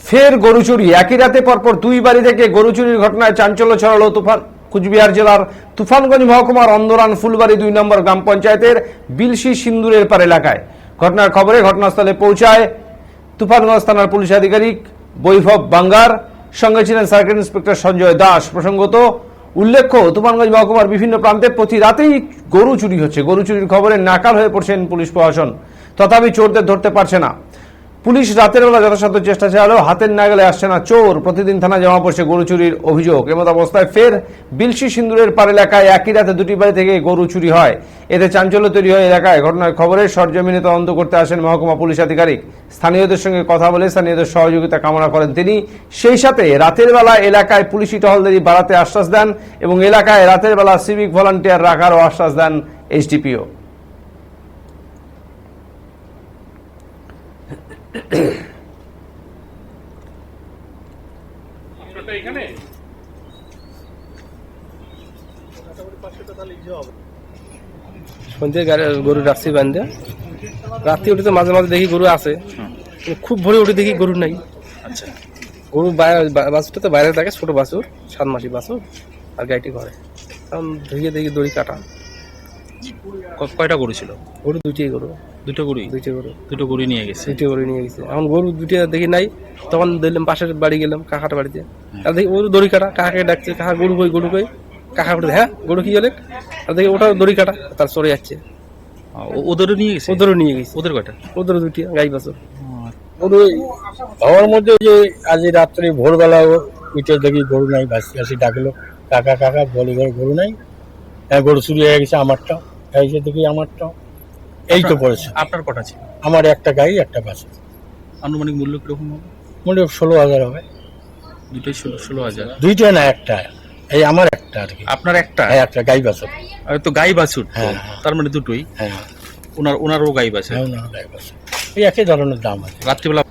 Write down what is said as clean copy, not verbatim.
ফের গরু চুরি। একই রাতে পরপর দুই বাড়ি থেকে গরু চুরির ঘটনায় চাঞ্চল্য ছড়ালো কুচবিহার জেলার তুফানগঞ্জ মহকুমার অন্দরান ফুলবাড়ি 2 নম্বর গ্রাম পঞ্চায়েতের বিলসি সিন্দুরের পার এলাকায়। ঘটনার খবরে ঘটনাস্থলে পৌঁছায় তুফানগঞ্জ থানার পুলিশ আধিকারিক বৈভব বাঙ্গার, সঙ্গে ছিলেন সার্কেল ইন্সপেক্টর সঞ্জয় দাস। প্রসঙ্গত উল্লেখ্য, তুফানগঞ্জ মহকুমার বিভিন্ন প্রান্তে প্রতি রাতেই গরু চুরি হচ্ছে। গরু চুরির খবরে নাকাল হয়ে পড়ছেন পুলিশ প্রশাসন, তথাপি চোরদের ধরতে পারছে না। পুলিশ রাতের বেলা যথাসাধ্য চেষ্টা চালালেও হাতের নাগালে আসছে না চোর। প্রতিদিন থানায় জমা পড়ছে গরু চুরির অভিযোগ। এমত অবস্থায় ফের বিলসি সিন্দুরের পার এলাকায় একই রাতে দুটি বাড়ি থেকে গরু চুরি হয়। এতে চাঞ্চল্য তৈরি হয় এলাকায়। ঘটনার খবরে সরজমিনে তদন্ত করতে আসেন মহকুমা পুলিশ আধিকারিক। স্থানীয়দের সঙ্গে কথা বলে স্থানীয়দের সহযোগিতা কামনা করেন তিনি। সেই সাথে রাতের বেলা এলাকায় পুলিশি টহলদারি বাড়াতে আশ্বাস দেন এবং এলাকায় রাতের বেলা সিভিক ভলান্টিয়ার রাখারও আশ্বাস দেন এসডিপিও। সন্ধ্যে গরু রাখছি বান্ধে, রাত্রি উঠে তো মাঝে মাঝে দেখি গরু আছে, খুব ভোরে উঠে দেখি গরু নাই। আচ্ছা, গরু বাছুরটা তো বাইরে থাকে, ছোট বাছুর, 7 মাসি বাছুর, আর গাইটি ঘরে। তখন ধুয়ে দেখি দড়ি কাটা। কয়টা গরু ছিল? গরু দুইটাই গরু, দুটো গরুই? দুটো গরু নিয়ে গেছে। দুইটা গরু নিয়ে গেছে। এখন গরু দুইটা দেখি নাই, তখন দেখলাম পাশের বাড়ি গেলাম, কাকাটা বাড়িতে, আর দেখি গরু দড়ি কাটা। কাকাকে ডাকছে, কাকা গরু কই, গরু কই? কাকা বলতে হ্যাঁ গরু কি হলে, আর দেখি ওটা দড়ি কাটা, তার চড়ে যাচ্ছে। ওদেরও নিয়ে গেছে? ওদেরও নিয়ে গেছে। ওদের কয়টা? ওদেরও দুইটা গাই বাছুর। গরু হওয়ার মধ্যে যে আজ রাত্রে ভোরবেলা উঠে দেখি গরু নাই, ভাসি ভাসি ডাকলো, কাকা কাকা, বলি গরু নাই, হ্যাঁ গরু চুরি হয়ে গেছে আমারটা। এসে দেখি আমারটা এই তো পড়েছে। আপনার কটা ছিল? আমার একটা গাই, একটা বাছুর। আনুমানিক মূল্য কিরকম হবে? মূল্য 16,000 হবে। দুটোই 16,000? দুইটা না, একটা, এই আমার একটা আর কি। আপনার একটা? হ্যাঁ, একটা গাই বাছুর। আর তো গাই বাছুর? হ্যাঁ, তার মানে দুটোই? হ্যাঁ, ওনারও গাই বাছুর? হ্যাঁ, গাই বাছুর। এই একই ধরনের দাম আছে। রাত্রিবেলা